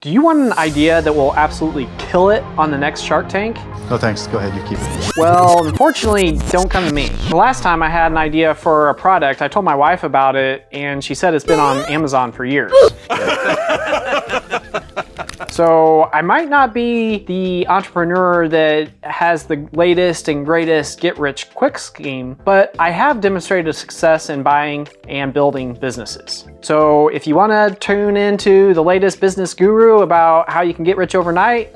Do you want an idea that will absolutely kill it on the next Shark Tank? No thanks, go ahead, you keep it. Well, unfortunately, don't come to me. The last time I had an idea for a product, I told my wife about it and she said it's been on Amazon for years. So I might not be the entrepreneur that has the latest and greatest get-rich-quick scheme, but I have demonstrated success in buying and building businesses. So if you want to tune into the latest business guru about how you can get rich overnight,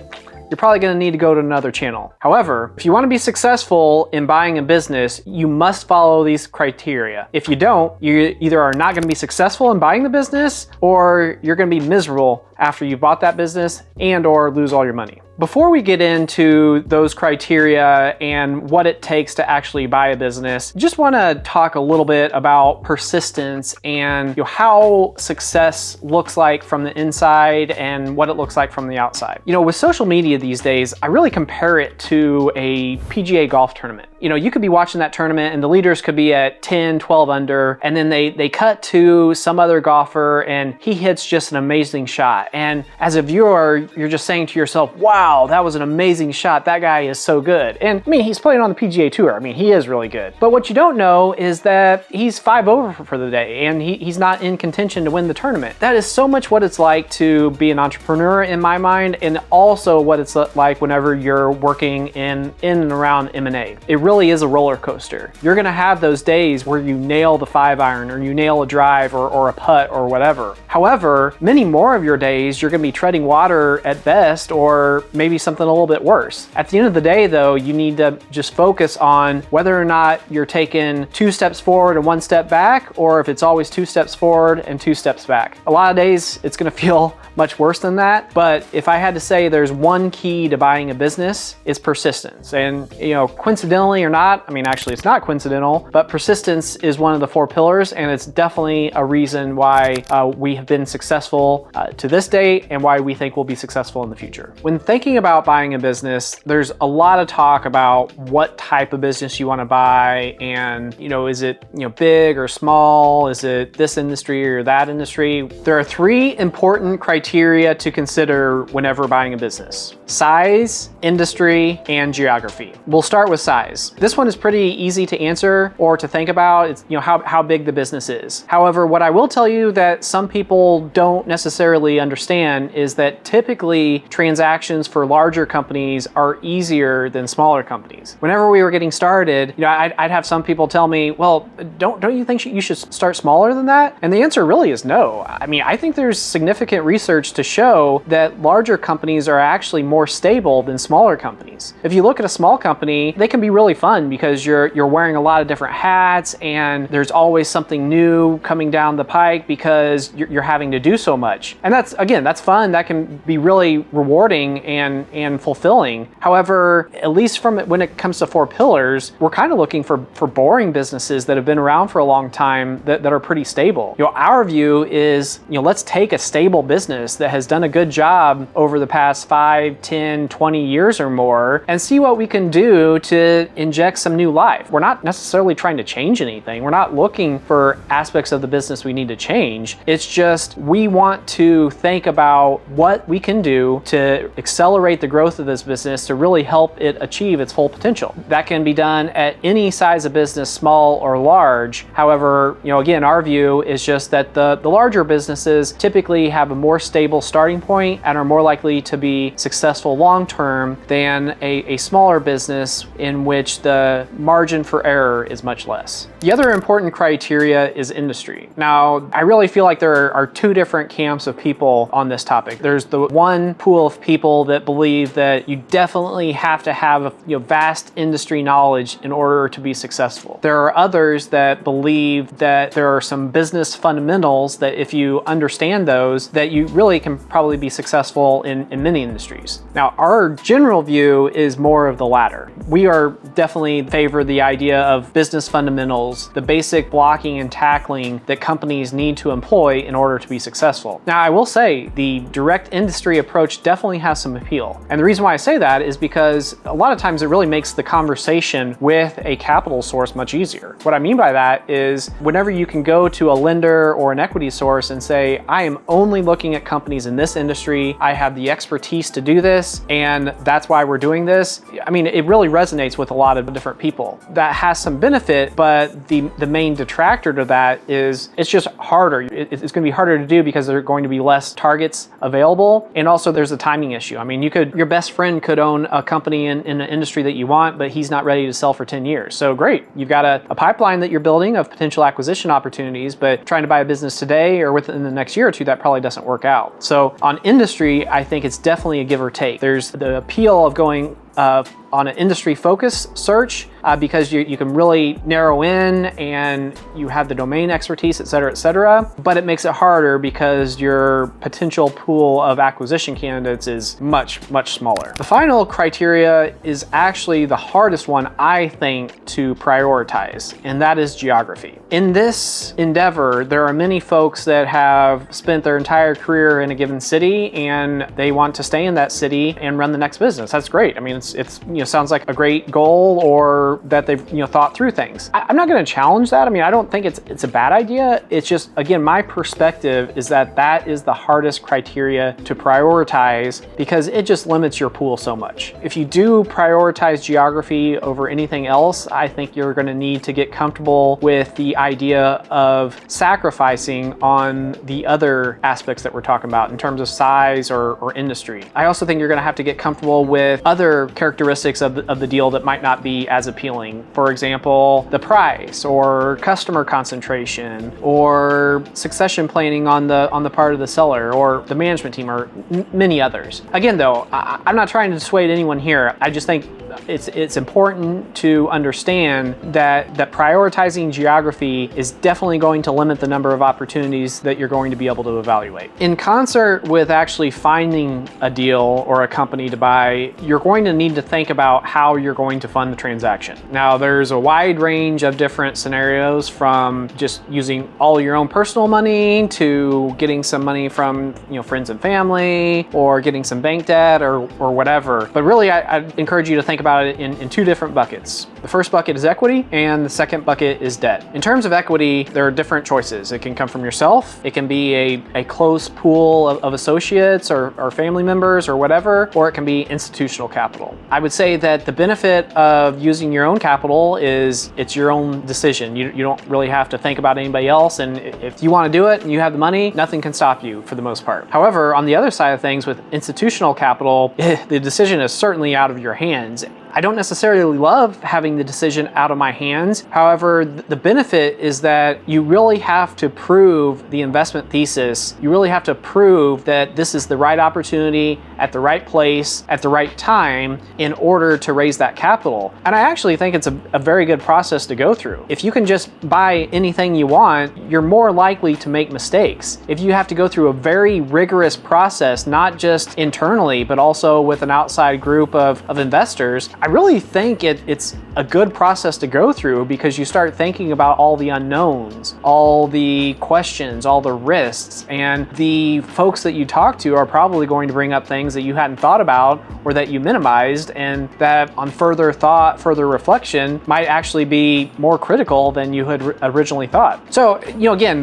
you're probably going to need to go to another channel. However, if you want to be successful in buying a business, you must follow these criteria. If you don't, you either are not going to be successful in buying the business, or you're going to be miserable after you bought that business and or lose all your money. Before we get into those criteria and what it takes to actually buy a business, just want to talk a little bit about persistence and how success looks like from the inside and what it looks like from the outside. With social media these days, I really compare it to a PGA golf tournament. You could be watching that tournament and the leaders could be at 10, 12 under, and then they cut to some other golfer and he hits just an amazing shot. And as a viewer, you're just saying to yourself, wow, that was an amazing shot. That guy is so good. And he's playing on the PGA Tour. He is really good. But what you don't know is that he's 5 over for the day and he's not in contention to win the tournament. That is so much what it's like to be an entrepreneur in my mind, and also what it's like whenever you're working in and around M&A. It really is a roller coaster. You're gonna have those days where you nail the 5-iron or you nail a drive or a putt or whatever. However, many more of your days you're gonna be treading water at best, or maybe something a little bit worse. At the end of the day though, you need to just focus on whether or not you're taking 2 steps forward and 1 step back, or if it's always 2 steps forward and 2 steps back. A lot of days it's gonna feel much worse than that, but if I had to say there's one key to buying a business, it's persistence. And coincidentally or not, actually it's not coincidental, but persistence is one of the 4 pillars, and it's definitely a reason why we have been successful to this date and why we think we'll be successful in the future. When thinking about buying a business, there's a lot of talk about what type of business you want to buy, and is it big or small? Is it this industry or that industry? There are 3 important criteria to consider whenever buying a business: size, industry, and geography. We'll start with size. This one is pretty easy to answer or to think about. It's how big the business is. However, what I will tell you that some people don't necessarily understand is that typically transactions for larger companies are easier than smaller companies. Whenever we were getting started, I'd have some people tell me, well, don't you think you should start smaller than that? And the answer really is no. I think there's significant research to show that larger companies are actually more stable than smaller companies. If you look at a small company, they can be really fun because you're wearing a lot of different hats and there's always something new coming down the pike because you're having to do so much. And that's fun. That can be really rewarding and fulfilling. However, at least when it comes to 4 pillars, we're kind of looking for boring businesses that have been around for a long time that are pretty stable. Our view is, let's take a stable business that has done a good job over the past 5, 10, 20 years or more, and see what we can do to inject some new life. We're not necessarily trying to change anything. We're not looking for aspects of the business we need to change. It's just we want to think about what we can do to accelerate the growth of this business to really help it achieve its full potential. That can be done at any size of business, small or large. However, again, our view is just that the larger businesses typically have a more stable starting point and are more likely to be successful long-term than a smaller business in which the margin for error is much less. The other important criteria is industry. Now, I really feel like there are 2 different camps of people on this topic. There's the one pool of people that believe that you definitely have to have vast industry knowledge in order to be successful. There are others that believe that there are some business fundamentals that if you understand those, that you really can probably be successful in many industries. Now, our general view is more of the latter. We are definitely favor the idea of business fundamentals, the basic blocking and tackling that companies need to employ in order to be successful. Now, I will say the direct industry approach definitely has some appeal. And the reason why I say that is because a lot of times it really makes the conversation with a capital source much easier. What I mean by that is whenever you can go to a lender or an equity source and say, I am only looking at companies in this industry, I have the expertise to do this, and that's why we're doing this. I mean, it really resonates with a lot of different people. That has some benefit, but the main detractor to that is it's just harder. It's going to be harder to do because there are going to be less targets available. And also there's a timing issue. I mean, your best friend could own a company in an industry that you want, but he's not ready to sell for 10 years. So great, you've got a pipeline that you're building of potential acquisition opportunities, but trying to buy a business today or within the next year or two, that probably doesn't work out. So on industry, I think it's definitely a give or take. There's the appeal of going on an industry focus search because you can really narrow in and you have the domain expertise, et cetera, but it makes it harder because your potential pool of acquisition candidates is much, much smaller. The final criteria is actually the hardest one, I think, to prioritize, and that is geography. In this endeavor, there are many folks that have spent their entire career in a given city and they want to stay in that city and run the next business. That's great. I mean, it's sounds like a great goal, or that they've thought through things. I'm not going to challenge that. I mean, I don't think it's a bad idea. It's just, again, my perspective is that is the hardest criteria to prioritize because it just limits your pool so much. If you do prioritize geography over anything else, I think you're going to need to get comfortable with the idea of sacrificing on the other aspects that we're talking about in terms of size or industry. I also think you're going to have to get comfortable with other characteristics of the deal that might not be as appealing. For example, the price or customer concentration or succession planning on the part of the seller or the management team or many others. Again, though, I'm not trying to dissuade anyone here. I just think it's important to understand that prioritizing geography is definitely going to limit the number of opportunities that you're going to be able to evaluate. In concert with actually finding a deal or a company to buy, you're going to need to think about how you're going to fund the transaction. Now, there's a wide range of different scenarios, from just using all your own personal money to getting some money from friends and family, or getting some bank debt or whatever. But really, I'd encourage you to think about it in two different buckets. The first bucket is equity, and the second bucket is debt. In terms of equity, there are different choices. It can come from yourself, it can be a close pool of associates or family members or whatever, or it can be institutional capital. I would say that the benefit of using your own capital is it's your own decision. You don't really have to think about anybody else, and if you want to do it and you have the money, nothing can stop you for the most part. However, on the other side of things, with institutional capital, the decision is certainly out of your hands. I don't necessarily love having the decision out of my hands. However, the benefit is that you really have to prove the investment thesis. You really have to prove that this is the right opportunity at the right place at the right time in order to raise that capital. And I actually think it's a very good process to go through. If you can just buy anything you want, you're more likely to make mistakes. If you have to go through a very rigorous process, not just internally, but also with an outside group of investors, I really think it's a good process to go through, because you start thinking about all the unknowns, all the questions, all the risks, and the folks that you talk to are probably going to bring up things that you hadn't thought about or that you minimized, and that on further thought, further reflection, might actually be more critical than you had originally thought. So, again,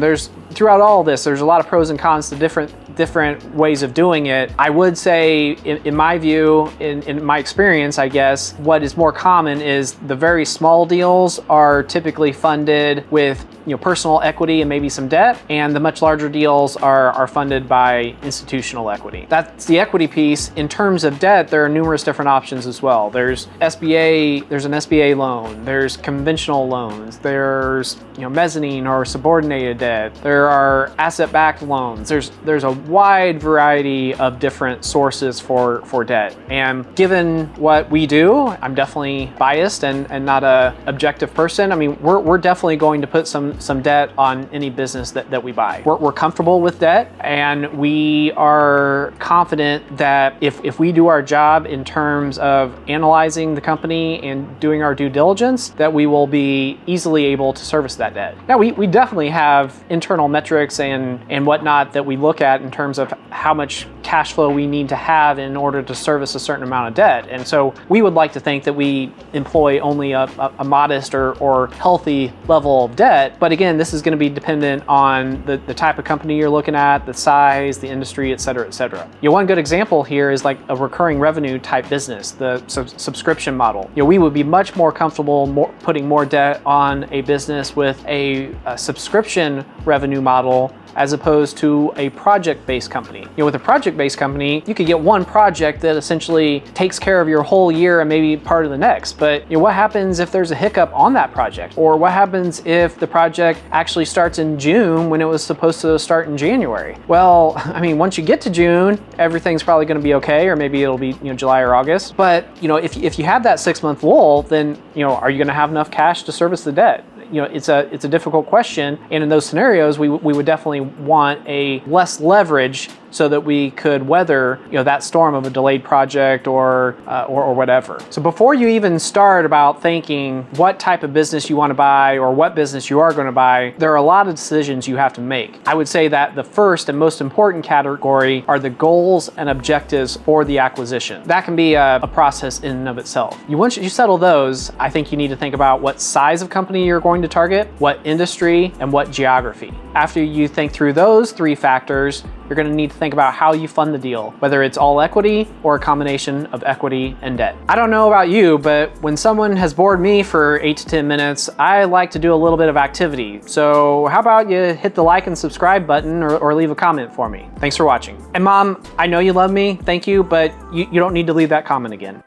throughout all of this, there's a lot of pros and cons to different ways of doing it. I would say, in my view, in my experience, I guess, what is more common is the very small deals are typically funded with personal equity and maybe some debt, and the much larger deals are funded by institutional equity. That's the equity piece. In terms of debt, there are numerous different options as well. There's an SBA loan, there's conventional loans, there's mezzanine or subordinated debt, there are asset-backed loans. There's a wide variety of different sources for debt. And given what we do, I'm definitely biased and not a objective person. I mean, we're definitely going to put some debt on any business that we buy. We're comfortable with debt, and we are confident that if we do our job in terms of analyzing the company and doing our due diligence, that we will be easily able to service that debt. Now, we definitely have internal metrics and whatnot that we look at in terms of how much cash flow we need to have in order to service a certain amount of debt. And so we would like to think that we employ only a modest or healthy level of debt. But again, this is going to be dependent on the type of company you're looking at, the size, the industry, et cetera, et cetera. One good example here is like a recurring revenue type business, the subscription model. We would be much more comfortable putting more debt on a business with a subscription revenue model as opposed to a project-based company. With a project-based company, you could get one project that essentially takes care of your whole year and maybe part of the next. But what happens if there's a hiccup on that project? Or what happens if the project actually starts in June when it was supposed to start in January? Well, I mean, once you get to June, everything's probably gonna be okay, or maybe it'll be July or August. But if you have that 6-month lull, then are you gonna have enough cash to service the debt? It's a difficult question, and in those scenarios, we would definitely want a less leverage so that we could weather that storm of a delayed project or whatever. So before you even start about thinking what type of business you want to buy or what business you are going to buy, there are a lot of decisions you have to make. I would say that the first and most important category are the goals and objectives for the acquisition. That can be a process in and of itself. Once you settle those, I think you need to think about what size of company you're going to target, what industry, and what geography. After you think through those 3 factors, you're going to need to think about how you fund the deal, whether it's all equity or a combination of equity and debt. I don't know about you, but when someone has bored me for 8 to 10 minutes, I like to do a little bit of activity. So how about you hit the like and subscribe button or leave a comment for me. Thanks for watching. And Mom, I know you love me, thank you, but you don't need to leave that comment again.